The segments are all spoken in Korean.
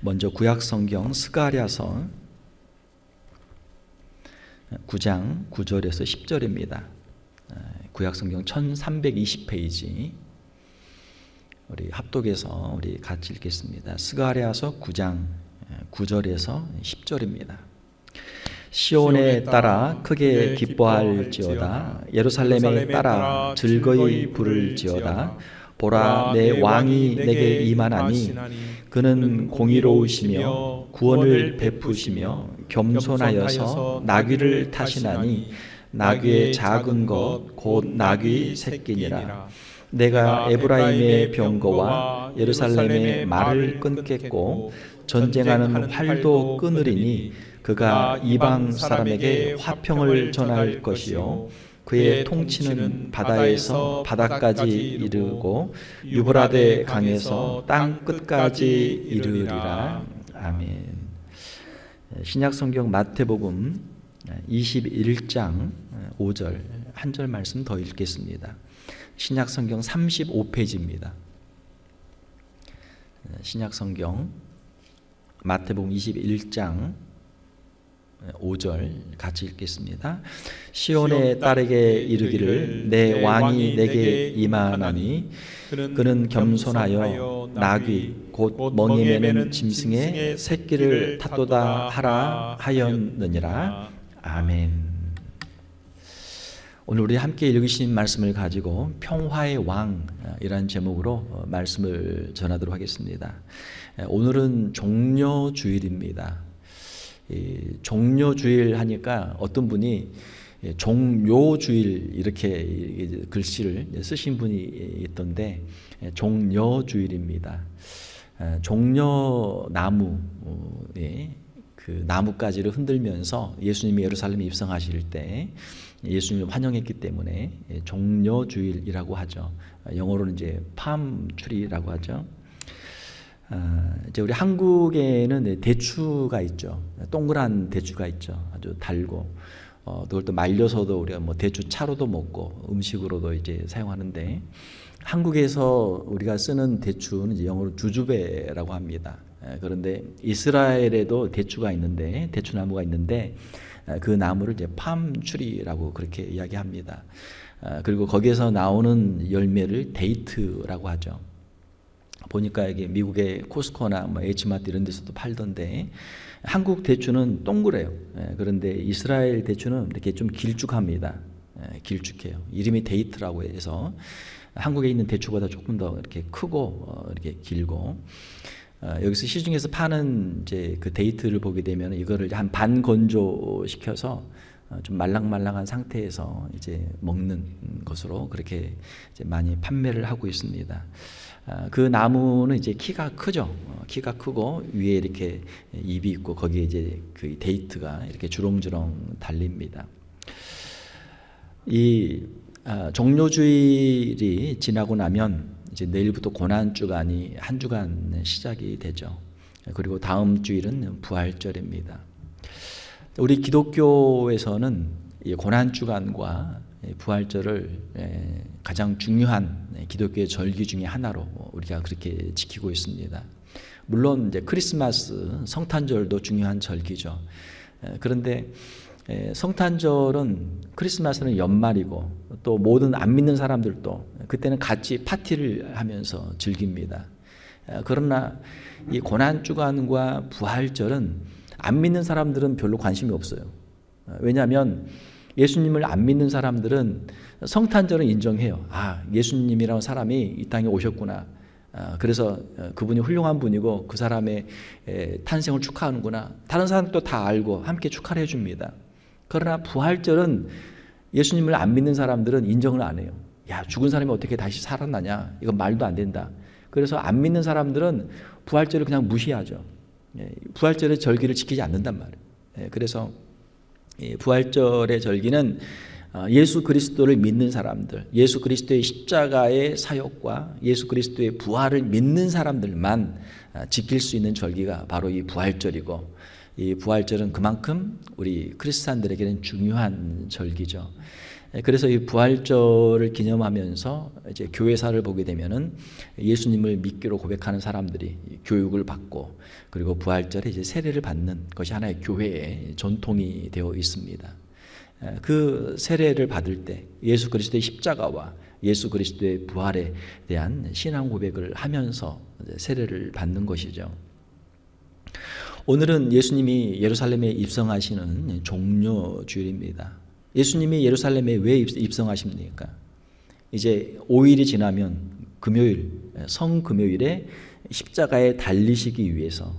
먼저 구약성경 스가랴서 9장 9절에서 10절입니다. 구약성경 1320페이지 우리 합독해서 우리 같이 읽겠습니다. 스가랴서 9장 9절에서 10절입니다. 시온에 따라 크게 기뻐할지어다. 예루살렘에 따라 즐거이 부를지어다. 보라, 내 왕이 내게 임하나니 그는 공의로우시며 구원을 베푸시며 겸손하여서 나귀를 타시나니 나귀의 작은 것 곧 나귀 새끼니라. 내가 에브라임의 병거와 예루살렘의 말을 끊겠고 전쟁하는 활도 끊으리니 그가 이방 사람에게 화평을 전할 것이요 그의 통치는 바다에서 바다까지 이르고 유브라데 강에서 땅 끝까지 이르리라. 아멘. 신약성경 마태복음 21장 5절 한 절 말씀 더 읽겠습니다. 신약성경 35페이지입니다. 신약성경 마태복음 21장 5절 같이 읽겠습니다. 시온의 딸에게 이르기를 내 왕이 내게 임하나니 그는 겸손하여 나귀 곧 멍에 매는 짐승의 새끼를 탔도다 하라 하였느니라. 아멘. 오늘 우리 함께 읽으신 말씀을 가지고 평화의 왕이라는 제목으로 말씀을 전하도록 하겠습니다. 오늘은 종려주일입니다. 종려주일 하니까 어떤 분이 종료주일 이렇게 글씨를 쓰신 분이 있던데 종려주일입니다. 종려나무 그 나뭇가지를 흔들면서 예수님이 예루살렘에 입성하실 때 예수님을 환영했기 때문에 종려주일이라고 하죠. 영어로는 이제 팜트리라고 하죠. 이제 우리 한국에는 대추가 있죠. 동그란 대추가 있죠. 아주 달고 그걸 또 말려서도 우리가 뭐 대추 차로도 먹고 음식으로도 이제 사용하는데 한국에서 우리가 쓰는 대추는 이제 영어로 주주베라고 합니다. 그런데 이스라엘에도 대추가 있는데 대추나무가 있는데 그 나무를 이제 팜트리라고 그렇게 이야기합니다. 그리고 거기에서 나오는 열매를 데이트라고 하죠. 보니까 이게 미국의 코스코나 뭐 H마트 이런 데서도 팔던데 한국 대추는 동그래요. 그런데 이스라엘 대추는 이렇게 좀 길쭉합니다. 길쭉해요. 이름이 데이트라고 해서 한국에 있는 대추보다 조금 더 이렇게 크고 이렇게 길고 여기서 시중에서 파는 이제 그 데이트를 보게 되면 이거를 한 반 건조시켜서 좀 말랑말랑한 상태에서 이제 먹는 것으로 그렇게 이제 많이 판매를 하고 있습니다. 그 나무는 이제 키가 크죠. 키가 크고 위에 이렇게 잎이 있고 거기에 이제 그 데이트가 이렇게 주렁주렁 달립니다. 이 종료주일이 지나고 나면 이제 내일부터 고난주간이 한 주간 시작이 되죠. 그리고 다음 주일은 부활절입니다. 우리 기독교에서는 이 고난주간과 부활절을 가장 중요한 기독교의 절기 중에 하나로 우리가 그렇게 지키고 있습니다. 물론 이제 크리스마스, 성탄절도 중요한 절기죠. 그런데 성탄절은 크리스마스는 연말이고 또 모든 안 믿는 사람들도 그때는 같이 파티를 하면서 즐깁니다. 그러나 이 고난주간과 부활절은 안 믿는 사람들은 별로 관심이 없어요. 왜냐하면 예수님을 안 믿는 사람들은 성탄절은 인정해요. 아, 예수님이라는 사람이 이 땅에 오셨구나. 그래서 그분이 훌륭한 분이고 그 사람의 탄생을 축하하는구나. 다른 사람도 다 알고 함께 축하를 해줍니다. 그러나 부활절은 예수님을 안 믿는 사람들은 인정을 안 해요. 야, 죽은 사람이 어떻게 다시 살아나냐. 이건 말도 안 된다. 그래서 안 믿는 사람들은 부활절을 그냥 무시하죠. 부활절의 절기를 지키지 않는단 말이에요. 그래서 부활절의 절기는 예수 그리스도를 믿는 사람들, 예수 그리스도의 십자가의 사역과 예수 그리스도의 부활을 믿는 사람들만 지킬 수 있는 절기가 바로 이 부활절이고, 이 부활절은 그만큼 우리 크리스찬들에게는 중요한 절기죠. 그래서 이 부활절을 기념하면서 이제 교회사를 보게 되면은 예수님을 믿기로 고백하는 사람들이 교육을 받고 그리고 부활절에 이제 세례를 받는 것이 하나의 교회의 전통이 되어 있습니다. 그 세례를 받을 때 예수 그리스도의 십자가와 예수 그리스도의 부활에 대한 신앙 고백을 하면서 세례를 받는 것이죠. 오늘은 예수님이 예루살렘에 입성하시는 종료주일입니다. 예수님이 예루살렘에 왜 입성하십니까? 이제 5일이 지나면 금요일, 성금요일에 십자가에 달리시기 위해서,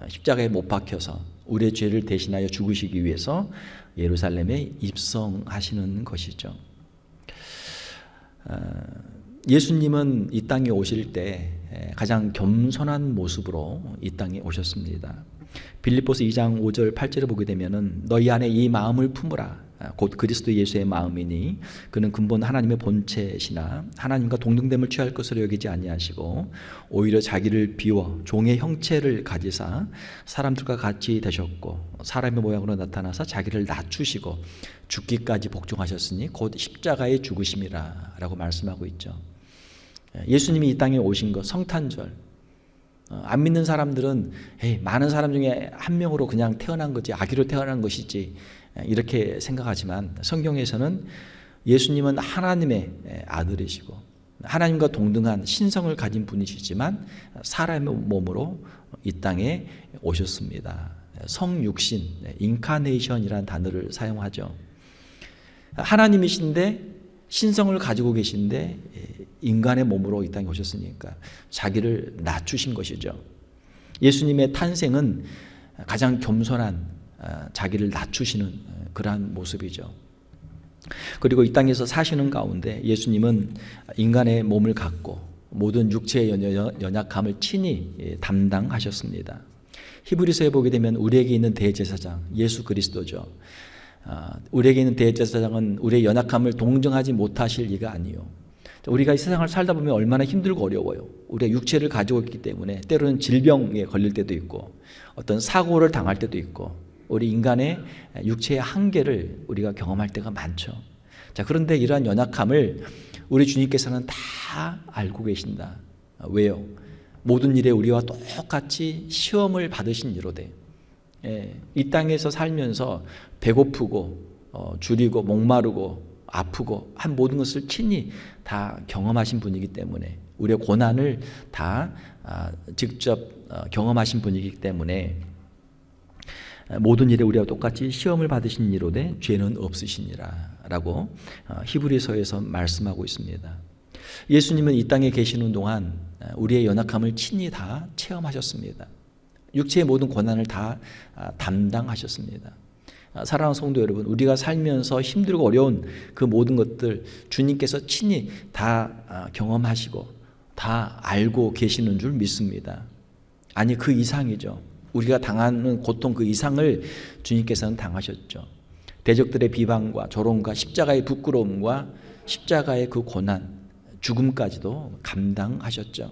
십자가에 못 박혀서 우리의 죄를 대신하여 죽으시기 위해서 예루살렘에 입성하시는 것이죠. 예수님은 이 땅에 오실 때 가장 겸손한 모습으로 이 땅에 오셨습니다. 빌립보서 2장 5절 8절을 보게 되면은 너희 안에 이 마음을 품으라 곧 그리스도 예수의 마음이니 그는 근본 하나님의 본체시나 하나님과 동등됨을 취할 것으로 여기지 아니하시고 오히려 자기를 비워 종의 형체를 가지사 사람들과 같이 되셨고 사람의 모양으로 나타나서 자기를 낮추시고 죽기까지 복종하셨으니 곧 십자가에 죽으심이라 라고 말씀하고 있죠. 예수님이 이 땅에 오신 것 성탄절 안 믿는 사람들은 많은 사람 중에 한 명으로 그냥 태어난 거지 아기로 태어난 것이지 이렇게 생각하지만 성경에서는 예수님은 하나님의 아들이시고 하나님과 동등한 신성을 가진 분이시지만 사람의 몸으로 이 땅에 오셨습니다. 성육신, 인카네이션이라는 단어를 사용하죠. 하나님이신데 신성을 가지고 계신데 인간의 몸으로 이 땅에 오셨으니까 자기를 낮추신 것이죠. 예수님의 탄생은 가장 겸손한 자기를 낮추시는 그러한 모습이죠. 그리고 이 땅에서 사시는 가운데 예수님은 인간의 몸을 갖고 모든 육체의 연약함을 친히 담당하셨습니다. 히브리서에 보게 되면 우리에게 있는 대제사장 예수 그리스도죠. 우리에게 있는 대제사장은 우리의 연약함을 동정하지 못하실 이가 아니요. 우리가 이 세상을 살다 보면 얼마나 힘들고 어려워요. 우리가 육체를 가지고 있기 때문에 때로는 질병에 걸릴 때도 있고 어떤 사고를 당할 때도 있고 우리 인간의 육체의 한계를 우리가 경험할 때가 많죠. 자, 그런데 이러한 연약함을 우리 주님께서는 다 알고 계신다. 왜요? 모든 일에 우리와 똑같이 시험을 받으신 이로되 이 땅에서 살면서 배고프고 줄이고 목마르고 아프고 한 모든 것을 친히 다 경험하신 분이기 때문에 우리의 고난을 다 직접 경험하신 분이기 때문에 모든 일에 우리와 똑같이 시험을 받으신 이로되 죄는 없으시니라 라고 히브리서에서 말씀하고 있습니다. 예수님은 이 땅에 계시는 동안 우리의 연약함을 친히 다 체험하셨습니다. 육체의 모든 고난을 다 담당하셨습니다. 사랑하는 성도 여러분, 우리가 살면서 힘들고 어려운 그 모든 것들 주님께서 친히 다 경험하시고 다 알고 계시는 줄 믿습니다. 아니 그 이상이죠. 우리가 당하는 고통 그 이상을 주님께서는 당하셨죠. 대적들의 비방과 조롱과 십자가의 부끄러움과 십자가의 그 고난, 죽음까지도 감당하셨죠.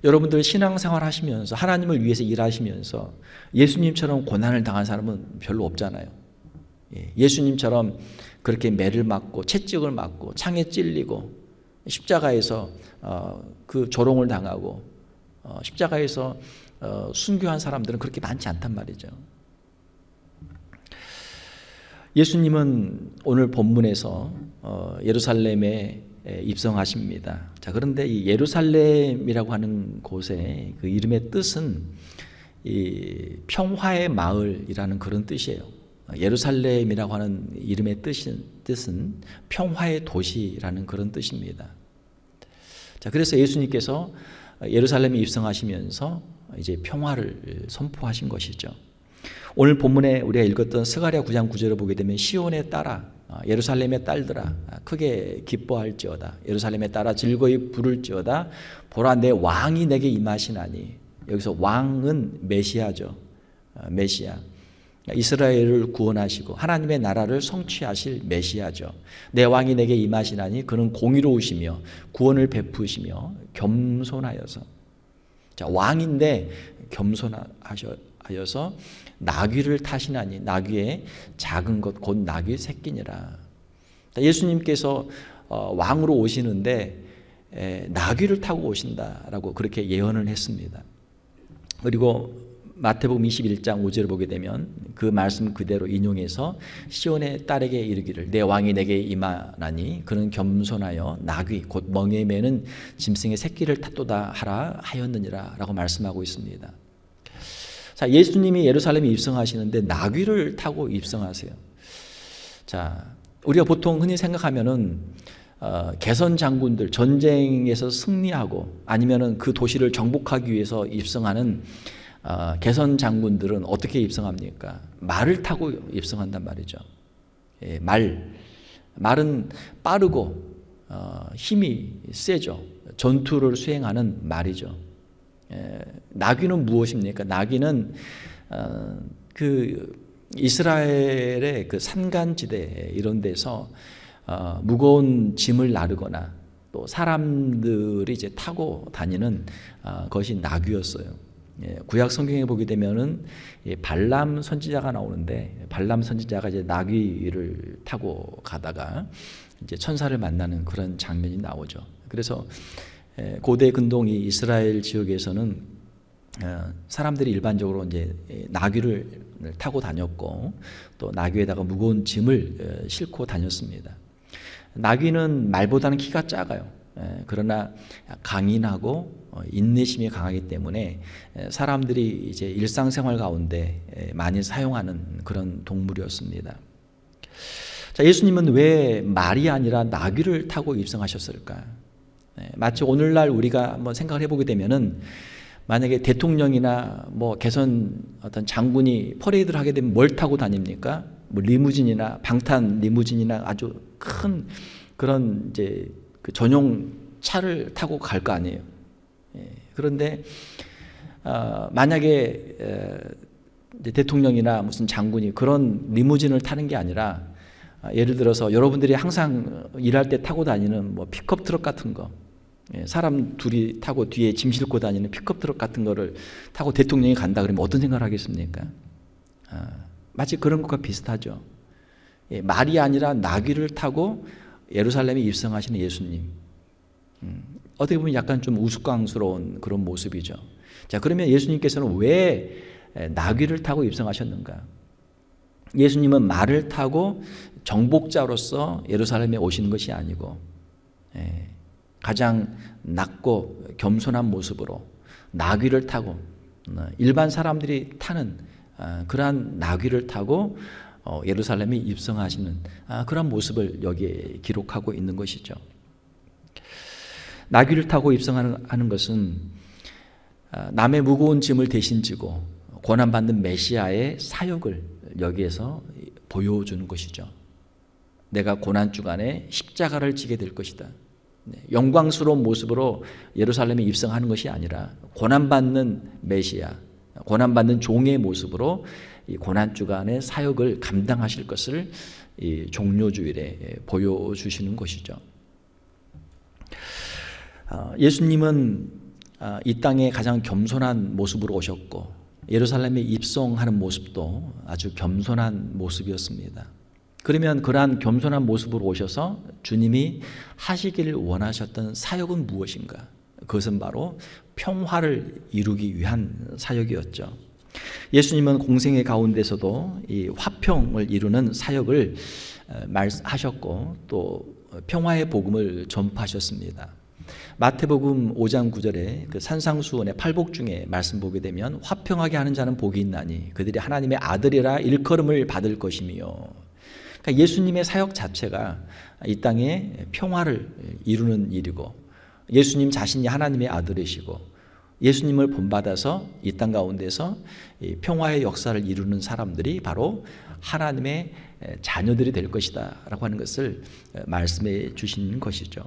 여러분들 신앙생활 하시면서 하나님을 위해서 일하시면서 예수님처럼 고난을 당한 사람은 별로 없잖아요. 예수님처럼 그렇게 매를 맞고 채찍을 맞고 창에 찔리고 십자가에서 그 조롱을 당하고 십자가에서 순교한 사람들은 그렇게 많지 않단 말이죠. 예수님은 오늘 본문에서 예루살렘에 입성하십니다. 자, 그런데 이 예루살렘이라고 하는 곳의 그 이름의 뜻은 이 평화의 마을이라는 그런 뜻이에요. 예루살렘이라고 하는 이름의 뜻은 평화의 도시라는 그런 뜻입니다. 자, 그래서 예수님께서 예루살렘에 입성하시면서 이제 평화를 선포하신 것이죠. 오늘 본문에 우리가 읽었던 스가랴 9장 9절을 보게 되면 시온의 딸아 예루살렘의 딸들아 크게 기뻐할지어다 예루살렘의 딸아 즐거이 부를지어다 보라 내 왕이 내게 임하시나니 여기서 왕은 메시아죠. 메시아 이스라엘을 구원하시고 하나님의 나라를 성취하실 메시아죠. 내 왕이 내게 임하시나니 그는 공의로우시며 구원을 베푸시며 겸손하여서 자 왕인데 예수님께서 왕으로 오시는데 나귀를 타고 오신다라고 그렇게 예언을 했습니다. 그리고 마태복음 21장 5절을 보게 되면 그 말씀 그대로 인용해서 시온의 딸에게 이르기를 내 왕이 내게 임하나니 그는 겸손하여 나귀 곧 멍에 매는 짐승의 새끼를 탔도다 하라 하였느니라 라고 말씀하고 있습니다. 자, 예수님이 예루살렘에 입성하시는데 나귀를 타고 입성하세요. 자, 우리가 보통 흔히 생각하면은 개선 장군들 전쟁에서 승리하고 아니면은 그 도시를 정복하기 위해서 입성하는 개선 장군들은 어떻게 입성합니까? 말을 타고 입성한단 말이죠. 말은 빠르고 힘이 세죠. 전투를 수행하는 말이죠. 나귀는 무엇입니까? 나귀는 그 이스라엘의 그 산간지대 이런 데서 무거운 짐을 나르거나 또 사람들이 이제 타고 다니는 것이 나귀였어요. 구약 성경에 보게 되면은 발람 선지자가 나오는데 발람 선지자가 이제 나귀를 타고 가다가 이제 천사를 만나는 그런 장면이 나오죠. 그래서 고대 근동 이 이스라엘 지역에서는 사람들이 일반적으로 이제 나귀를 타고 다녔고 또 나귀에다가 무거운 짐을 싣고 다녔습니다. 나귀는 말보다는 키가 작아요. 그러나 강인하고 인내심이 강하기 때문에 사람들이 이제 일상생활 가운데 많이 사용하는 그런 동물이었습니다. 자, 예수님은 왜 말이 아니라 나귀를 타고 입성하셨을까? 마치 오늘날 우리가 한번 생각을 해보게 되면은 만약에 대통령이나 뭐 개선 어떤 장군이 퍼레이드를 하게 되면 뭘 타고 다닙니까? 뭐 리무진이나 방탄 리무진이나 아주 큰 그런 이제 그 전용 차를 타고 갈 거 아니에요. 그런데 만약에 이제 대통령이나 무슨 장군이 그런 리무진을 타는 게 아니라 예를 들어서 여러분들이 항상 일할 때 타고 다니는 뭐 픽업 트럭 같은 거, 사람 둘이 타고 뒤에 짐 싣고 다니는 픽업 트럭 같은 거를 타고 대통령이 간다 그러면 어떤 생각을 하겠습니까? 마치 그런 것과 비슷하죠. 말이 아니라 나귀를 타고 예루살렘에 입성하시는 예수님. 어떻게 보면 약간 좀 우스꽝스러운 그런 모습이죠. 자, 그러면 예수님께서는 왜 나귀를 타고 입성하셨는가? 예수님은 말을 타고 정복자로서 예루살렘에 오시는 것이 아니고 가장 낮고 겸손한 모습으로 나귀를 타고 일반 사람들이 타는 그러한 나귀를 타고 예루살렘에 입성하시는 그런 모습을 여기에 기록하고 있는 것이죠. 나귀를 타고 입성하는 것은 남의 무거운 짐을 대신 지고 고난받는 메시아의 사역을 여기에서 보여주는 것이죠. 내가 고난 주간에 십자가를 지게 될 것이다. 영광스러운 모습으로 예루살렘에 입성하는 것이 아니라 고난받는 메시아, 고난받는 종의 모습으로 이 고난 주간의 사역을 감당하실 것을 이 종료주일에 보여주시는 것이죠. 예수님은 이 땅에 가장 겸손한 모습으로 오셨고 예루살렘에 입성하는 모습도 아주 겸손한 모습이었습니다. 그러면 그러한 겸손한 모습으로 오셔서 주님이 하시기를 원하셨던 사역은 무엇인가? 그것은 바로 평화를 이루기 위한 사역이었죠. 예수님은 공생의 가운데서도 이 화평을 이루는 사역을 하셨고 또 평화의 복음을 전파하셨습니다. 마태복음 5장 9절에 그 산상수훈의 팔복 중에 말씀 보게 되면 화평하게 하는 자는 복이 있나니 그들이 하나님의 아들이라 일컬음을 받을 것이며, 그러니까 예수님의 사역 자체가 이 땅에 평화를 이루는 일이고 예수님 자신이 하나님의 아들이시고 예수님을 본받아서 이 땅 가운데서 평화의 역사를 이루는 사람들이 바로 하나님의 자녀들이 될 것이다 라고 하는 것을 말씀해 주신 것이죠.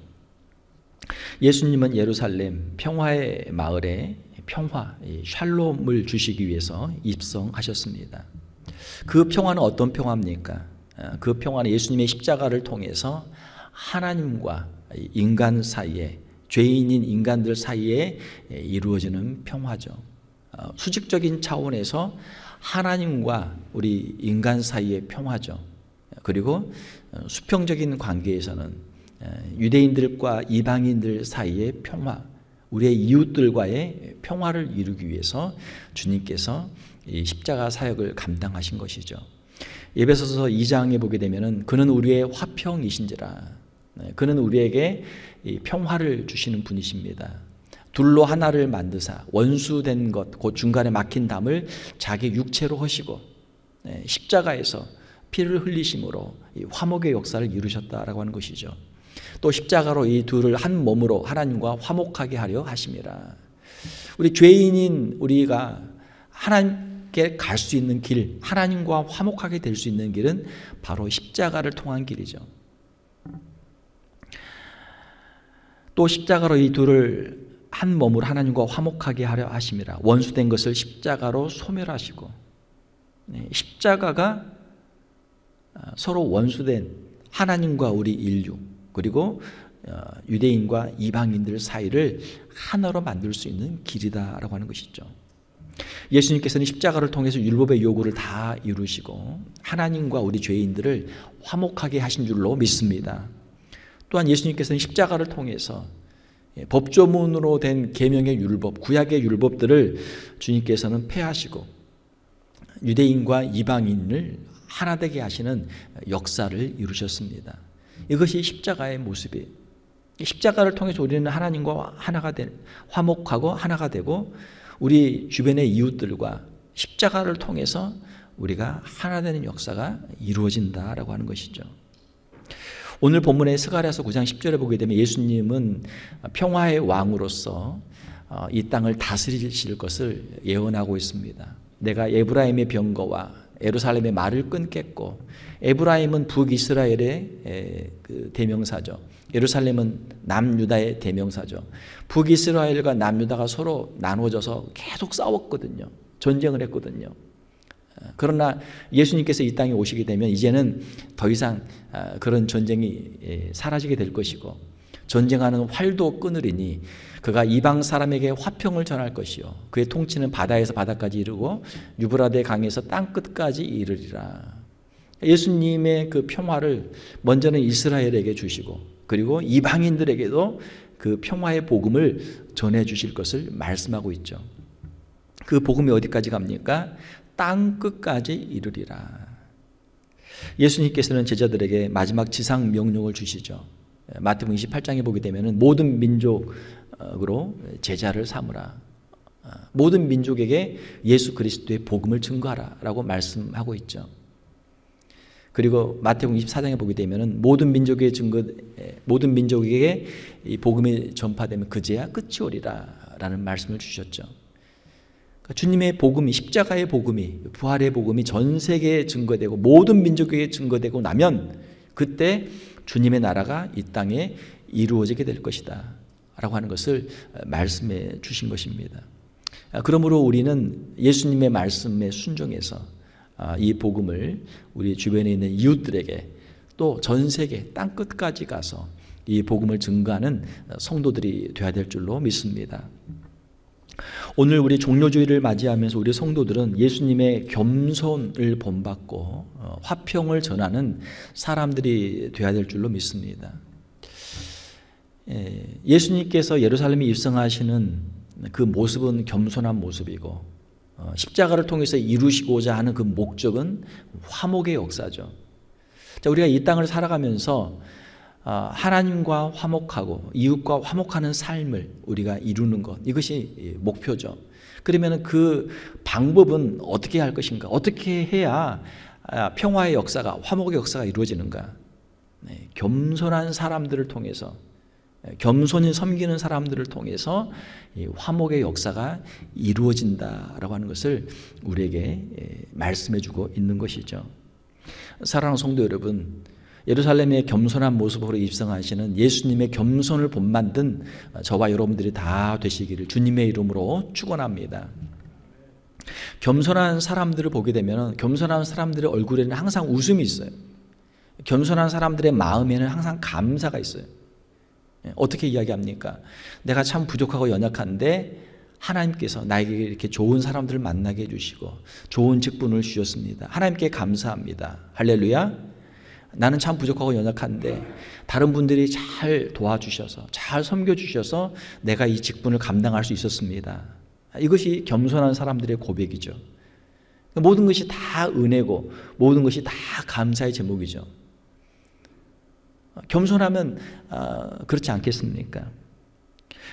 예수님은 예루살렘 평화의 마을에 평화, 샬롬을 주시기 위해서 입성하셨습니다. 그 평화는 어떤 평화입니까? 그 평화는 예수님의 십자가를 통해서 하나님과 인간 사이에, 죄인인 인간들 사이에 이루어지는 평화죠. 수직적인 차원에서 하나님과 우리 인간 사이의 평화죠. 그리고 수평적인 관계에서는 유대인들과 이방인들 사이의 평화, 우리의 이웃들과의 평화를 이루기 위해서 주님께서 이 십자가 사역을 감당하신 것이죠. 에베소서 2장에 보게 되면은 그는 우리의 화평이신지라, 그는 우리에게 이 평화를 주시는 분이십니다. 둘로 하나를 만드사 원수된 것, 그 중간에 막힌 담을 자기 육체로 하시고 십자가에서 피를 흘리심으로 이 화목의 역사를 이루셨다라고 하는 것이죠. 또 십자가로 이 둘을 한 몸으로 하나님과 화목하게 하려 하심이라. 우리 죄인인 우리가 하나님께 갈 수 있는 길, 하나님과 화목하게 될 수 있는 길은 바로 십자가를 통한 길이죠. 또 십자가로 이 둘을 한 몸으로 하나님과 화목하게 하려 하심이라. 원수된 것을 십자가로 소멸하시고, 십자가가 서로 원수된 하나님과 우리 인류, 그리고 유대인과 이방인들 사이를 하나로 만들 수 있는 길이다라고 하는 것이죠. 예수님께서는 십자가를 통해서 율법의 요구를 다 이루시고 하나님과 우리 죄인들을 화목하게 하신 줄로 믿습니다. 또한 예수님께서는 십자가를 통해서 법조문으로 된 계명의 율법, 구약의 율법들을 주님께서는 폐하시고 유대인과 이방인을 하나 되게 하시는 역사를 이루셨습니다. 이것이 십자가의 모습이에요. 십자가를 통해서 우리는 하나님과 하나가 된, 화목하고 하나가 되고 우리 주변의 이웃들과 십자가를 통해서 우리가 하나 되는 역사가 이루어진다라고 하는 것이죠. 오늘 본문의 스가랴서 9장 10절에 보게 되면 예수님은 평화의 왕으로서 이 땅을 다스리실 것을 예언하고 있습니다. 내가 에브라임의 병거와 예루살렘의 말을 끊겠고, 에브라임은 북이스라엘의 그 대명사죠. 예루살렘은 남유다의 대명사죠. 북이스라엘과 남유다가 서로 나눠져서 계속 싸웠거든요. 전쟁을 했거든요. 그러나 예수님께서 이 땅에 오시게 되면 이제는 더 이상 그런 전쟁이 사라지게 될 것이고, 전쟁하는 활도 끊으리니 그가 이방 사람에게 화평을 전할 것이요 그의 통치는 바다에서 바다까지 이르고 유브라데 강에서 땅 끝까지 이르리라. 예수님의 그 평화를 먼저는 이스라엘에게 주시고 그리고 이방인들에게도 그 평화의 복음을 전해 주실 것을 말씀하고 있죠. 그 복음이 어디까지 갑니까? 땅 끝까지 이르리라. 예수님께서는 제자들에게 마지막 지상 명령을 주시죠. 마태복음 28장에 보게 되면 모든 민족으로 제자를 삼으라. 모든 민족에게 예수 그리스도의 복음을 증거하라 라고 말씀하고 있죠. 그리고 마태복음 24장에 보게 되면 모든 민족에게 이 복음이 전파되면 그제야 끝이 오리라 라는 말씀을 주셨죠. 그러니까 주님의 복음이, 십자가의 복음이, 부활의 복음이 전 세계에 증거되고 모든 민족에게 증거되고 나면 그때 주님의 나라가 이 땅에 이루어지게 될 것이다 라고 하는 것을 말씀해 주신 것입니다. 그러므로 우리는 예수님의 말씀에 순종해서 이 복음을 우리 주변에 있는 이웃들에게 또 전 세계 땅 끝까지 가서 이 복음을 증거하는 성도들이 되어야 될 줄로 믿습니다. 오늘 우리 종료주일을 맞이하면서 우리 성도들은 예수님의 겸손을 본받고 화평을 전하는 사람들이 되어야 될 줄로 믿습니다. 예수님께서 예루살렘에 입성하시는 그 모습은 겸손한 모습이고 십자가를 통해서 이루시고자 하는 그 목적은 화목의 역사죠. 자, 우리가 이 땅을 살아가면서 하나님과 화목하고 이웃과 화목하는 삶을 우리가 이루는 것, 이것이 목표죠. 그러면 그 방법은 어떻게 할 것인가? 어떻게 해야 평화의 역사가, 화목의 역사가 이루어지는가? 겸손한 사람들을 통해서, 겸손히 섬기는 사람들을 통해서 이 화목의 역사가 이루어진다라고 하는 것을 우리에게 말씀해 주고 있는 것이죠. 사랑하는 성도 여러분, 예루살렘의 겸손한 모습으로 입성하시는 예수님의 겸손을 본받는 저와 여러분들이 다 되시기를 주님의 이름으로 축원합니다. 겸손한 사람들을 보게 되면 겸손한 사람들의 얼굴에는 항상 웃음이 있어요. 겸손한 사람들의 마음에는 항상 감사가 있어요. 어떻게 이야기합니까? 내가 참 부족하고 연약한데 하나님께서 나에게 이렇게 좋은 사람들을 만나게 해주시고 좋은 직분을 주셨습니다. 하나님께 감사합니다. 할렐루야. 나는 참 부족하고 연약한데 다른 분들이 잘 도와주셔서 잘 섬겨주셔서 내가 이 직분을 감당할 수 있었습니다. 이것이 겸손한 사람들의 고백이죠. 모든 것이 다 은혜고 모든 것이 다 감사의 제목이죠. 겸손하면 그렇지 않겠습니까?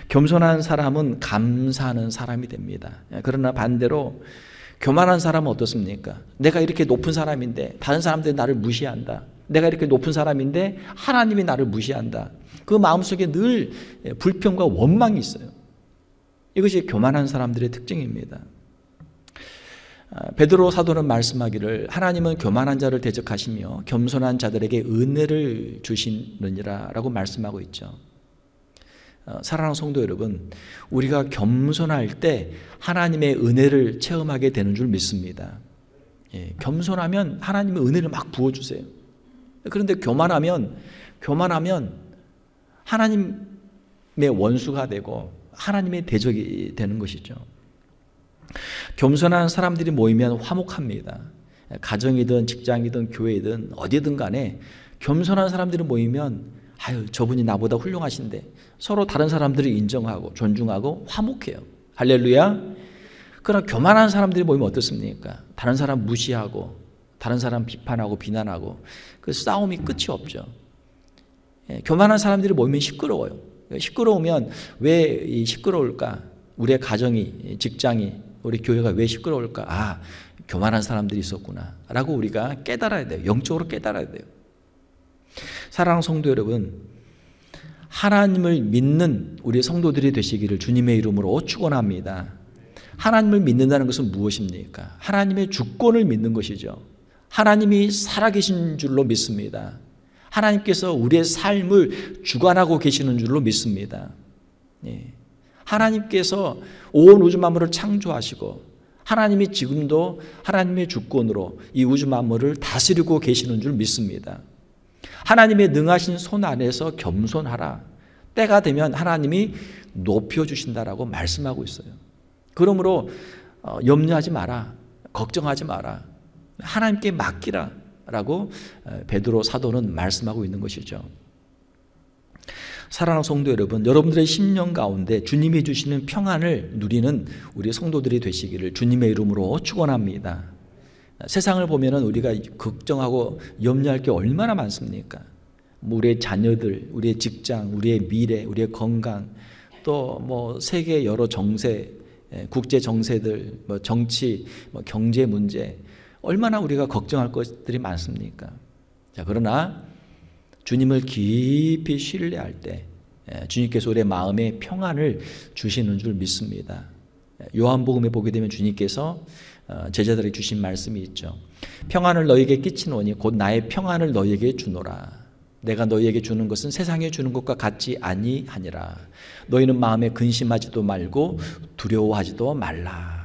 겸손한 사람은 감사하는 사람이 됩니다. 그러나 반대로 교만한 사람은 어떻습니까? 내가 이렇게 높은 사람인데 다른 사람들이 나를 무시한다. 내가 이렇게 높은 사람인데 하나님이 나를 무시한다. 그 마음속에 늘 불평과 원망이 있어요. 이것이 교만한 사람들의 특징입니다. 베드로 사도는 말씀하기를 하나님은 교만한 자를 대적하시며 겸손한 자들에게 은혜를 주시느니라 라고 말씀하고 있죠. 사랑하는 성도 여러분, 우리가 겸손할 때 하나님의 은혜를 체험하게 되는 줄 믿습니다. 겸손하면 하나님의 은혜를 막 부어주세요. 그런데 교만하면 하나님의 원수가 되고 하나님의 대적이 되는 것이죠. 겸손한 사람들이 모이면 화목합니다. 가정이든 직장이든 교회이든 어디든 간에 겸손한 사람들이 모이면 아유, 저분이 나보다 훌륭하신데 서로 다른 사람들을 인정하고 존중하고 화목해요. 할렐루야. 그러나 교만한 사람들이 모이면 어떻습니까? 다른 사람 무시하고 다른 사람 비판하고 비난하고 그 싸움이 끝이 없죠. 교만한 사람들이 모이면 시끄러워요. 시끄러우면 왜 이 시끄러울까? 우리의 가정이, 직장이, 우리 교회가 왜 시끄러울까? 아, 교만한 사람들이 있었구나 라고 우리가 깨달아야 돼요. 영적으로 깨달아야 돼요. 사랑하는 성도 여러분, 하나님을 믿는 우리 성도들이 되시기를 주님의 이름으로 축원합니다. 하나님을 믿는다는 것은 무엇입니까? 하나님의 주권을 믿는 것이죠. 하나님이 살아계신 줄로 믿습니다. 하나님께서 우리의 삶을 주관하고 계시는 줄로 믿습니다. 하나님께서 온 우주 만물을 창조하시고 하나님이 지금도 하나님의 주권으로 이 우주 만물을 다스리고 계시는 줄 믿습니다. 하나님의 능하신 손 안에서 겸손하라. 때가 되면 하나님이 높여주신다라고 말씀하고 있어요. 그러므로 염려하지 마라. 걱정하지 마라. 하나님께 맡기라 라고 베드로 사도는 말씀하고 있는 것이죠. 사랑하는 성도 여러분, 여러분들의 심령 가운데 주님이 주시는 평안을 누리는 우리 성도들이 되시기를 주님의 이름으로 축원합니다. 세상을 보면은 우리가 걱정하고 염려할 게 얼마나 많습니까? 우리의 자녀들, 우리의 직장, 우리의 미래, 우리의 건강, 또 뭐 세계 여러 정세, 국제 정세들, 뭐 정치, 뭐 경제 문제, 얼마나 우리가 걱정할 것들이 많습니까? 자, 그러나 주님을 깊이 신뢰할 때 주님께서 우리의 마음에 평안을 주시는 줄 믿습니다. 요한복음에 보게 되면 주님께서 제자들에게 주신 말씀이 있죠. 평안을 너희에게 끼치노니 곧 나의 평안을 너희에게 주노라. 내가 너희에게 주는 것은 세상에 주는 것과 같지 아니하니라. 너희는 마음에 근심하지도 말고 두려워하지도 말라.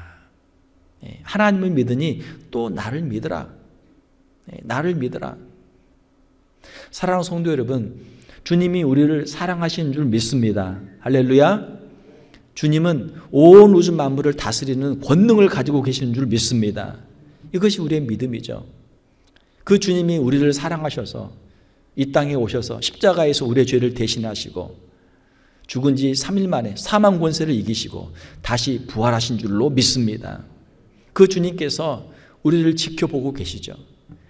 하나님을 믿으니 또 나를 믿으라. 나를 믿으라. 사랑하는 성도 여러분, 주님이 우리를 사랑하시는 줄 믿습니다. 할렐루야. 주님은 온 우주 만물을 다스리는 권능을 가지고 계시는 줄 믿습니다. 이것이 우리의 믿음이죠. 그 주님이 우리를 사랑하셔서 이 땅에 오셔서 십자가에서 우리의 죄를 대신하시고 죽은 지 3일 만에 사망 권세를 이기시고 다시 부활하신 줄로 믿습니다. 그 주님께서 우리를 지켜보고 계시죠.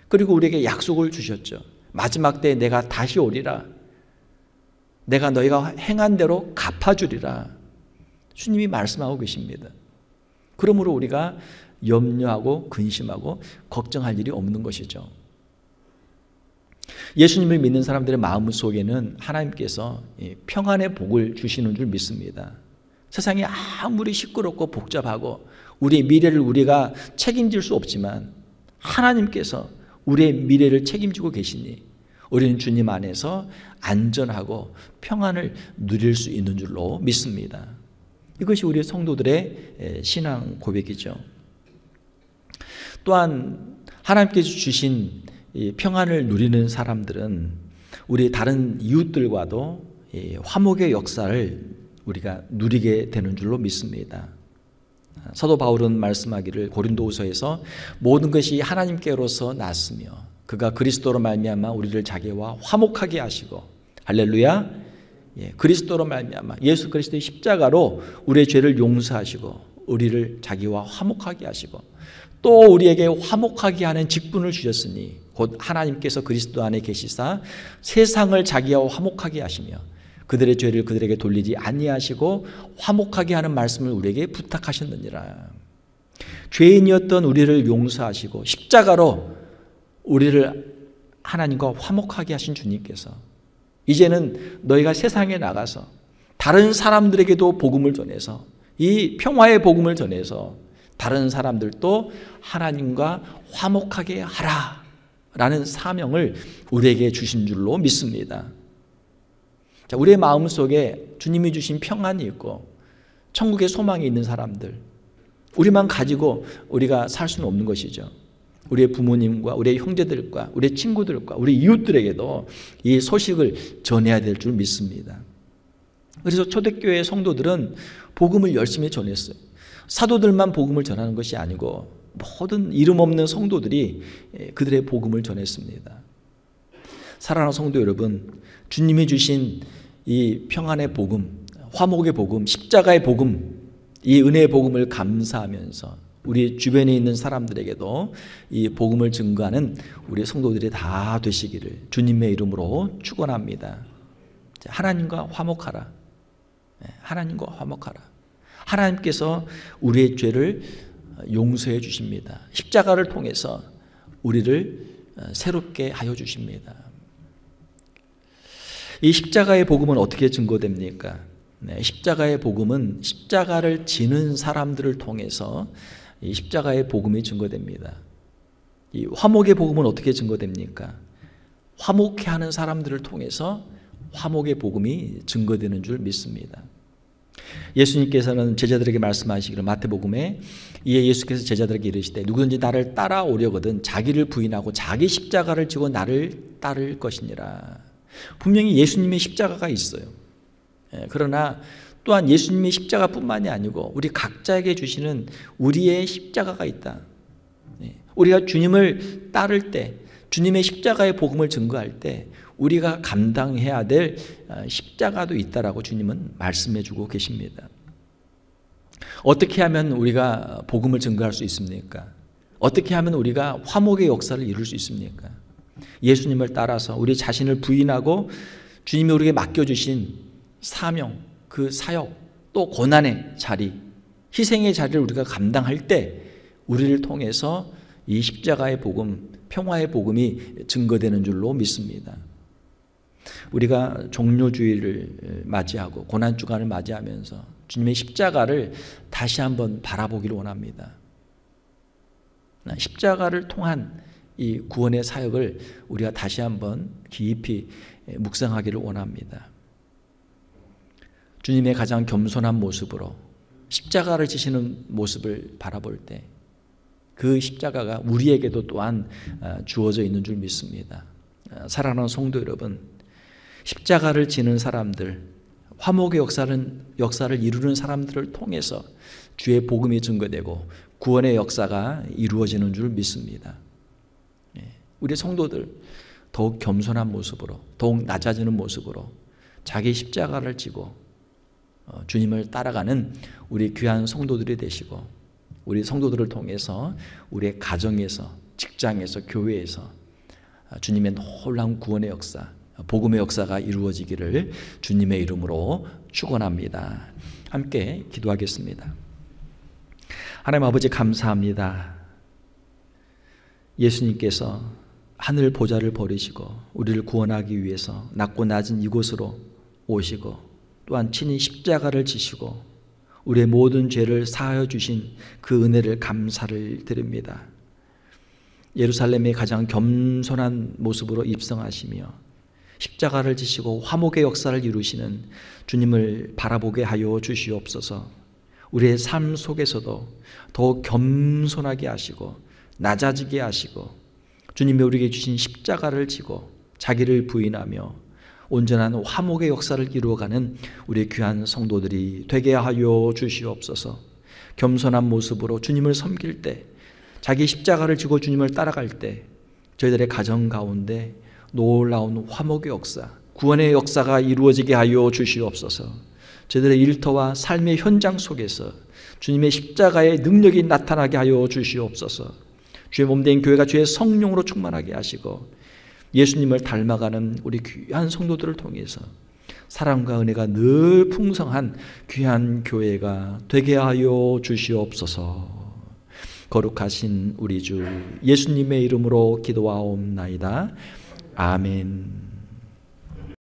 그리고 우리에게 약속을 주셨죠. 마지막 때에 내가 다시 오리라. 내가 너희가 행한 대로 갚아주리라. 주님이 말씀하고 계십니다. 그러므로 우리가 염려하고 근심하고 걱정할 일이 없는 것이죠. 예수님을 믿는 사람들의 마음 속에는 하나님께서 평안의 복을 주시는 줄 믿습니다. 세상이 아무리 시끄럽고 복잡하고 우리의 미래를 우리가 책임질 수 없지만 하나님께서 우리의 미래를 책임지고 계시니 우리는 주님 안에서 안전하고 평안을 누릴 수 있는 줄로 믿습니다. 이것이 우리 성도들의 신앙 고백이죠. 또한 하나님께서 주신 평안을 누리는 사람들은 우리 다른 이웃들과도 화목의 역사를 우리가 누리게 되는 줄로 믿습니다. 사도 바울은 말씀하기를 고린도후서에서 모든 것이 하나님께로서 났으며 그가 그리스도로 말미암아 우리를 자기와 화목하게 하시고, 할렐루야. 그리스도로 말미암아 예수 그리스도의 십자가로 우리의 죄를 용서하시고 우리를 자기와 화목하게 하시고, 또 우리에게 화목하게 하는 직분을 주셨으니 곧 하나님께서 그리스도 안에 계시사 세상을 자기와 화목하게 하시며 그들의 죄를 그들에게 돌리지 아니하시고 화목하게 하는 말씀을 우리에게 부탁하셨느니라. 죄인이었던 우리를 용서하시고 십자가로 우리를 하나님과 화목하게 하신 주님께서 이제는 너희가 세상에 나가서 다른 사람들에게도 복음을 전해서, 이 평화의 복음을 전해서 다른 사람들도 하나님과 화목하게 하라 라는 사명을 우리에게 주신 줄로 믿습니다. 자, 우리의 마음속에 주님이 주신 평안이 있고 천국의 소망이 있는 사람들, 우리만 가지고 우리가 살 수는 없는 것이죠. 우리의 부모님과 우리의 형제들과 우리의 친구들과 우리 이웃들에게도 이 소식을 전해야 될 줄 믿습니다. 그래서 초대교회 성도들은 복음을 열심히 전했어요. 사도들만 복음을 전하는 것이 아니고 모든 이름 없는 성도들이 그들의 복음을 전했습니다. 사랑하는 성도 여러분, 주님이 주신 이 평안의 복음, 화목의 복음, 십자가의 복음, 이 은혜의 복음을 감사하면서 우리 주변에 있는 사람들에게도 이 복음을 증거하는 우리 성도들이 다 되시기를 주님의 이름으로 축원합니다. 하나님과 화목하라. 하나님과 화목하라. 하나님께서 우리의 죄를 용서해 주십니다. 십자가를 통해서 우리를 새롭게 하여 주십니다. 이 십자가의 복음은 어떻게 증거됩니까? 십자가의 복음은 십자가를 지는 사람들을 통해서 이 십자가의 복음이 증거됩니다. 이 화목의 복음은 어떻게 증거됩니까? 화목해 하는 사람들을 통해서 화목의 복음이 증거되는 줄 믿습니다. 예수님께서는 제자들에게 말씀하시기를 마태복음에 이에 예수께서 제자들에게 이르시되 누구든지 나를 따라오려거든 자기를 부인하고 자기 십자가를 지고 나를 따를 것이니라. 분명히 예수님의 십자가가 있어요. 그러나 또한 예수님의 십자가뿐만이 아니고 우리 각자에게 주시는 우리의 십자가가 있다. 우리가 주님을 따를 때, 주님의 십자가의 복음을 증거할 때 우리가 감당해야 될 십자가도 있다라고 주님은 말씀해 주고 계십니다. 어떻게 하면 우리가 복음을 증거할 수 있습니까? 어떻게 하면 우리가 화목의 역사를 이룰 수 있습니까? 예수님을 따라서 우리 자신을 부인하고 주님이 우리에게 맡겨주신 사명, 그 사역, 또 고난의 자리, 희생의 자리를 우리가 감당할 때 우리를 통해서 이 십자가의 복음, 평화의 복음이 증거되는 줄로 믿습니다. 우리가 종료주의를 맞이하고 고난주간을 맞이하면서 주님의 십자가를 다시 한번 바라보기를 원합니다. 십자가를 통한 이 구원의 사역을 우리가 다시 한번 깊이 묵상하기를 원합니다. 주님의 가장 겸손한 모습으로 십자가를 지시는 모습을 바라볼 때 그 십자가가 우리에게도 또한 주어져 있는 줄 믿습니다. 사랑하는 성도 여러분, 십자가를 지는 사람들, 화목의 역사를 이루는 사람들을 통해서 주의 복음이 증거되고 구원의 역사가 이루어지는 줄 믿습니다. 우리 성도들 더욱 겸손한 모습으로, 더욱 낮아지는 모습으로 자기 십자가를 지고 주님을 따라가는 우리 귀한 성도들이 되시고, 우리 성도들을 통해서 우리의 가정에서, 직장에서, 교회에서 주님의 놀라운 구원의 역사, 복음의 역사가 이루어지기를 주님의 이름으로 축원합니다. 함께 기도하겠습니다. 하나님 아버지 감사합니다. 예수님께서 하늘 보좌를 버리시고 우리를 구원하기 위해서 낮고 낮은 이곳으로 오시고 또한 친히 십자가를 지시고 우리의 모든 죄를 사하여 주신 그 은혜를 감사를 드립니다. 예루살렘의 가장 겸손한 모습으로 입성하시며 십자가를 지시고 화목의 역사를 이루시는 주님을 바라보게 하여 주시옵소서. 우리의 삶 속에서도 더욱 겸손하게 하시고 낮아지게 하시고 주님이 우리에게 주신 십자가를 지고 자기를 부인하며 온전한 화목의 역사를 이루어가는 우리 귀한 성도들이 되게 하여 주시옵소서. 겸손한 모습으로 주님을 섬길 때, 자기 십자가를 지고 주님을 따라갈 때 저희들의 가정 가운데 놀라운 화목의 역사, 구원의 역사가 이루어지게 하여 주시옵소서. 저희들의 일터와 삶의 현장 속에서 주님의 십자가의 능력이 나타나게 하여 주시옵소서. 주의 몸된 교회가 주의 성령으로 충만하게 하시고 예수님을 닮아가는 우리 귀한 성도들을 통해서 사랑과 은혜가 늘 풍성한 귀한 교회가 되게 하여 주시옵소서. 거룩하신 우리 주 예수님의 이름으로 기도하옵나이다. 아멘.